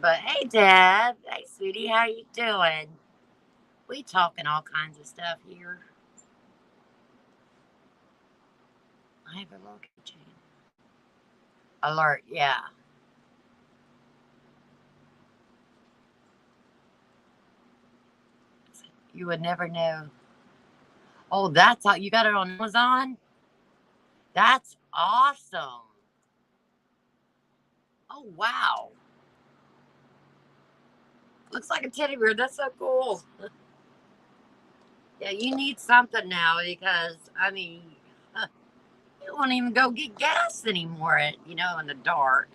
But hey, Dad. Hey, sweetie, how you doing? We talking all kinds of stuff here. I have a little keychain. Alert, yeah. You would never know. Oh, that's how you got it on Amazon? That's awesome. Oh, wow. Looks like a teddy bear. That's so cool. Yeah, you need something now because, I mean, you won't even go get gas anymore, in the dark.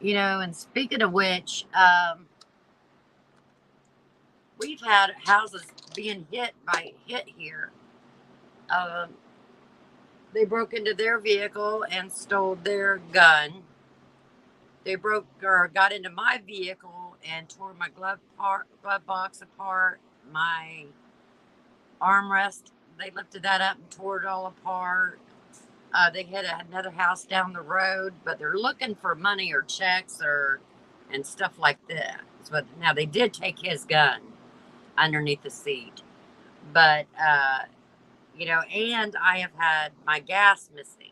And speaking of which, we've had houses being hit here. Um, they broke into their vehicle and stole their gun. They got into my vehicle and tore my glove box apart. My armrest, they lifted that up and tore it all apart. They hit another house down the road, but they're looking for money or checks and stuff like that. But now they did take his gun underneath the seat, but and I have had my gas missing.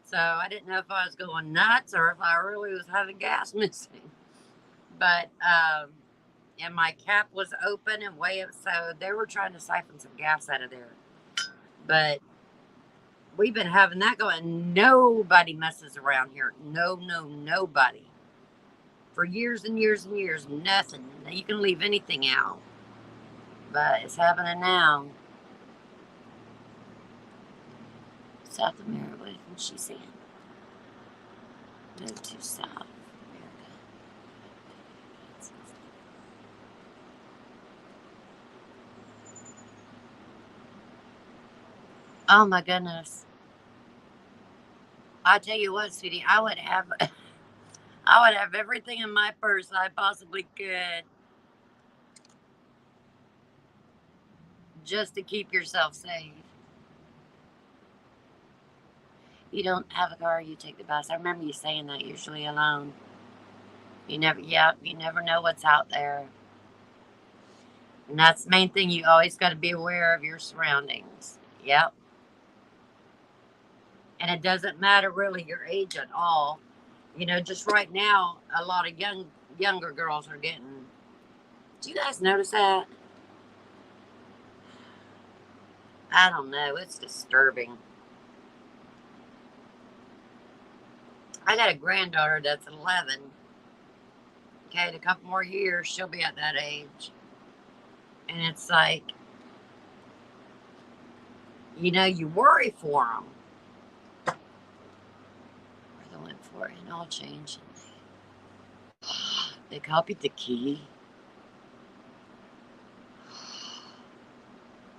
So I didn't know if I was going nuts or if I really was having gas missing. But and my cap was open and way up, so they were trying to siphon some gas out of there. But we've been having that going. Nobody messes around here. No, nobody. For years and years and years, nothing. You can leave anything out. But it's happening now. South America, what did she say? Move to South America. Oh my goodness. I tell you what, sweetie, I would have everything in my purse I possibly could just to keep yourself safe. You don't have a car, you take the bus. I remember you saying that, usually alone. You never know what's out there. And that's the main thing. You always got to be aware of your surroundings. Yep. And it doesn't matter really your age at all. Just right now, a lot of younger girls are getting. Do you guys notice that? I don't know. It's disturbing. I got a granddaughter that's 11. Okay, in a couple more years, she'll be at that age. And it's like, you worry for them. Where they went for it, and all change. They copied the key.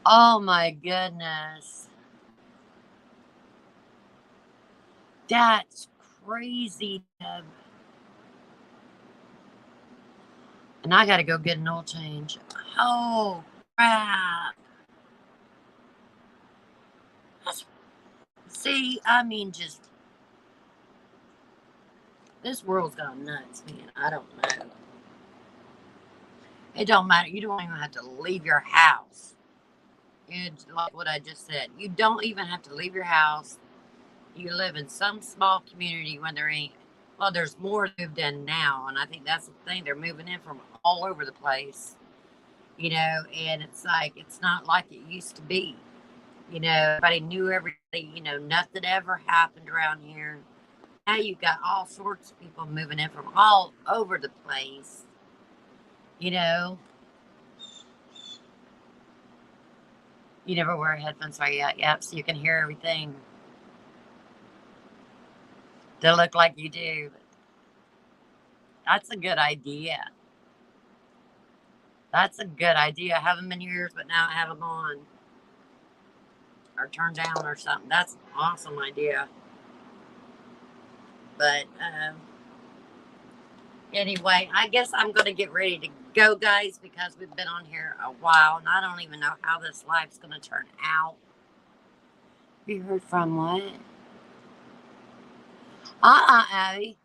Oh my goodness. That's crazy, Deb. And I gotta go get an oil change. Oh crap. See, I mean, just this world's gone nuts, man. I don't know. It don't matter. You don't even have to leave your house. It's like what I just said. You don't even have to leave your house. You live in some small community when there ain't. Well, there's more moved in now, and I think that's the thing. They're moving in from all over the place, and it's like it's not like it used to be. Everybody knew everybody. Nothing ever happened around here. Now you got all sorts of people moving in from all over the place. You never wear headphones, are you? Yep, so you can hear everything. They look like you do. That's a good idea. That's a good idea. I have them in years, but now I have them on. Or turned down or something. That's an awesome idea. But anyway, I guess I'm going to get ready to go, guys, because we've been on here a while, and I don't even know how this life's going to turn out. You heard from what? Abby.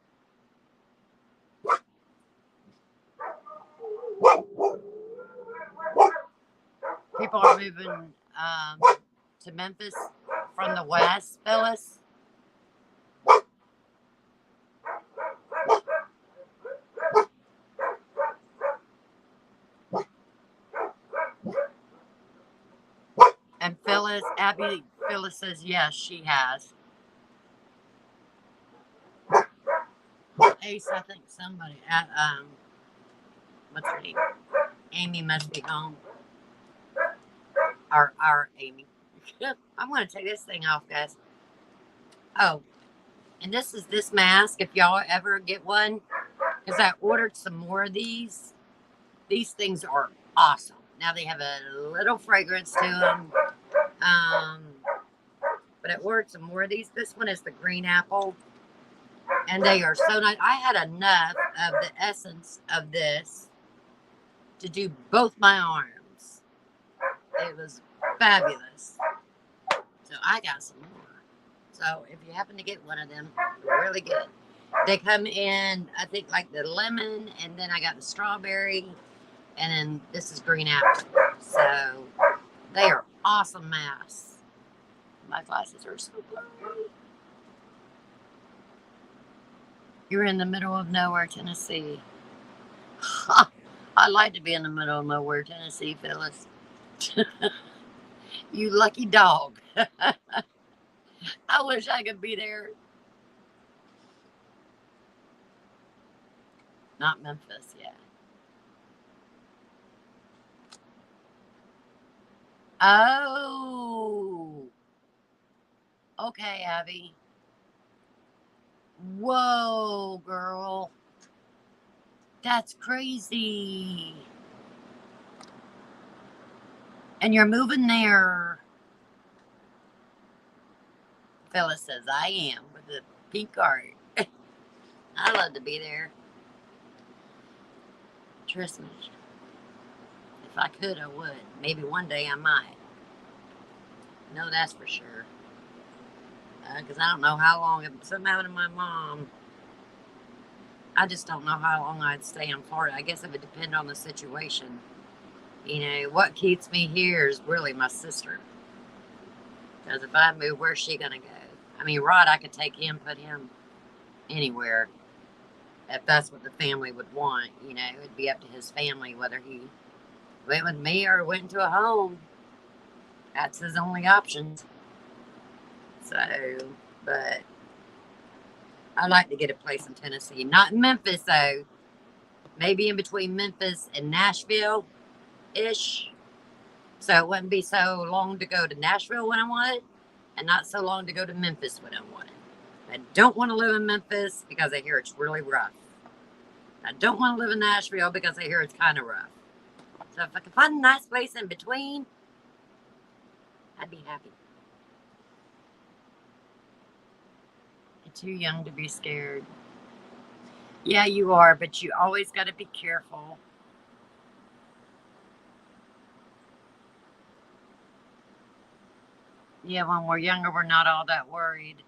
People are moving to Memphis from the west, Phyllis. And Phyllis says yes, she has. Ace, I think somebody at what's her name? Amy must be home. Our Amy. I'm gonna take this thing off, guys. Oh, and this is this mask. If y'all ever get one, because I ordered some more of these. These things are awesome. Now they have a little fragrance to them. But I ordered some more of these. This one is the green apple. And they are so nice. I had enough of the essence of this to do both my arms. It was fabulous. So I got some more. So if you happen to get one of them, they're really good. They come in, I think, like the lemon, and then I got the strawberry, and then this is green apple. So they are awesome masks. My glasses are so blurry. You're in the middle of nowhere, Tennessee. I'd like to be in the middle of nowhere, Tennessee, Phyllis. You lucky dog. I wish I could be there. Not Memphis yet. Oh. Okay, Abby. Whoa, girl. That's crazy. And you're moving there. Phyllis says, I am, with the pink heart. I'd love to be there. Trust me. If I could, I would. Maybe one day I might. No, that's for sure. Because I don't know how long. If something happened to my mom, I just don't know how long I'd stay in Florida. I guess it would depend on the situation. You know, what keeps me here is really my sister. Because if I move, where's she going to go? I mean, Rod, I could take him, put him anywhere. If that's what the family would want, you know, it'd be up to his family whether he went with me or went into a home. That's his only options. So, but I'd like to get a place in Tennessee. Not in Memphis, though. Maybe in between Memphis and Nashville-ish. So it wouldn't be so long to go to Nashville when I want it, and not so long to go to Memphis when I want it. I don't want to live in Memphis because I hear it's really rough. I don't want to live in Nashville because I hear it's kind of rough. So if I can find a nice place in between, I'd be happy. You're too young to be scared. Yeah, you are, but you always got to be careful. Yeah, when we're younger, we're not all that worried.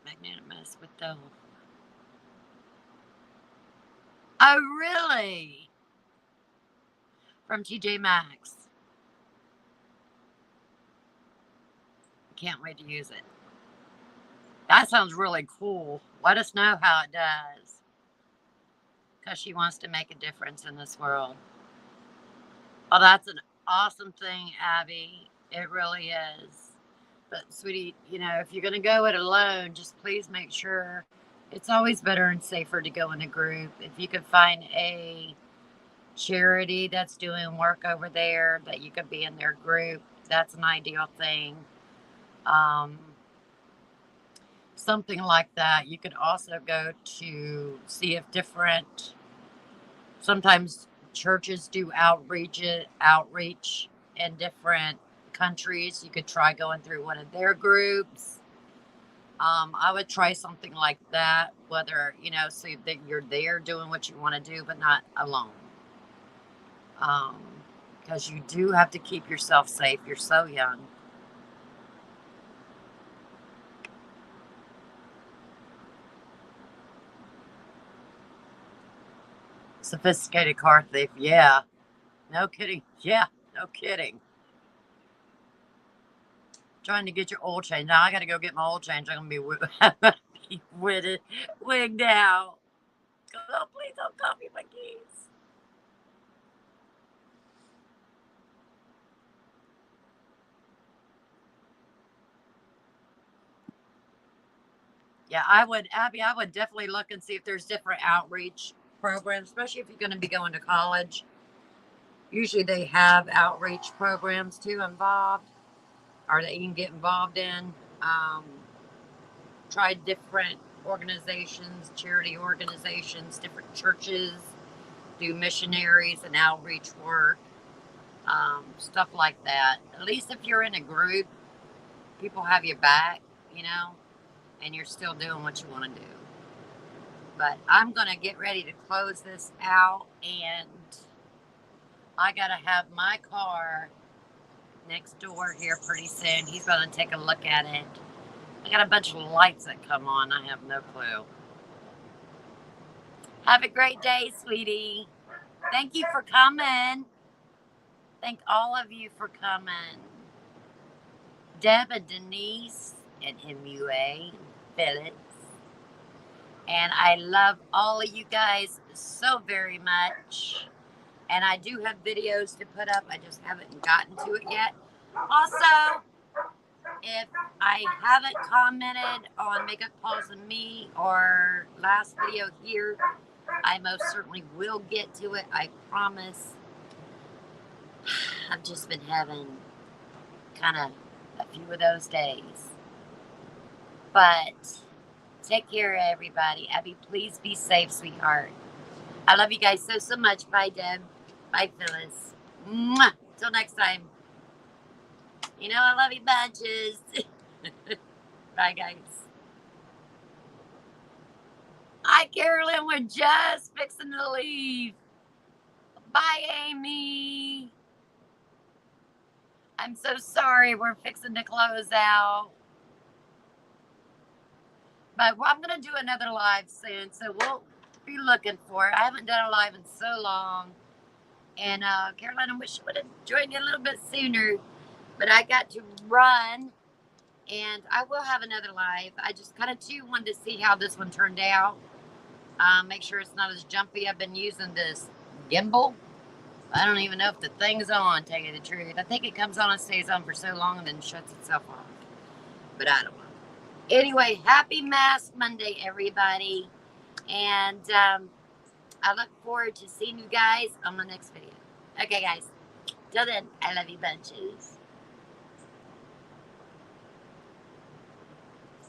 Magnanimous with the... Oh, really? From TJ Maxx. Can't wait to use it. That sounds really cool. Let us know how it does. Because she wants to make a difference in this world. Oh, that's an awesome thing, Abby. It really is. But, sweetie, you know, if you're going to go it alone, just please make sure it's always better and safer to go in a group. If you could find a charity that's doing work over there that you could be in their group, that's an ideal thing. Something like that. You could also go to see if different, sometimes churches do outreach in different countries. You could try going through one of their groups. I would try something like that, whether, so that you're there doing what you want to do, but not alone. Because you do have to keep yourself safe. You're so young. Sophisticated car thief. Yeah. No kidding. Yeah. No kidding. Trying to get your oil change. Now I got to go get my oil change. I'm going to be wigged out. Oh, please don't copy my keys. Yeah, I would, Abby, I would definitely look and see if there's different outreach programs, especially if you're going to be going to college. Usually they have outreach programs too involved, or that you can get involved in. Um, Try different organizations, charity organizations, different churches, do missionaries and outreach work, stuff like that. At least if you're in a group, people have your back, and you're still doing what you want to do. But I'm going to get ready to close this out, and I got to have my car next door here pretty soon. He's going to take a look at it. I got a bunch of lights that come on. I have no clue. Have a great day, sweetie. Thank you for coming. Thank all of you for coming. Deb and Denise and MUA, Phyllis. And I love all of you guys so very much. And I do have videos to put up. I just haven't gotten to it yet. Also, if I haven't commented on Makeup Paws and Me or last video here, I most certainly will get to it. I promise. I've just been having kind of a few of those days. But take care, everybody. Abby, please be safe, sweetheart. I love you guys so much. Bye, Deb. Bye, Phyllis. Mwah. Till next time. I love you bunches. Bye, guys. Hi, Carolyn. We're just fixing to leave. Bye, Amy. I'm so sorry. We're fixing to close out. But I'm going to do another live soon, so we'll be looking for it. I haven't done a live in so long. And Caroline, I wish I would have joined you a little bit sooner. But I got to run, and I will have another live. I just kind of too wanted to see how this one turned out. Make sure it's not as jumpy. I've been using this gimbal. I don't even know if the thing's on, to tell you the truth. I think it comes on and stays on for so long and then shuts itself off. But I don't know. Anyway, happy Mask Monday, everybody. And I look forward to seeing you guys on the next video. Okay, guys. Till then, I love you bunches.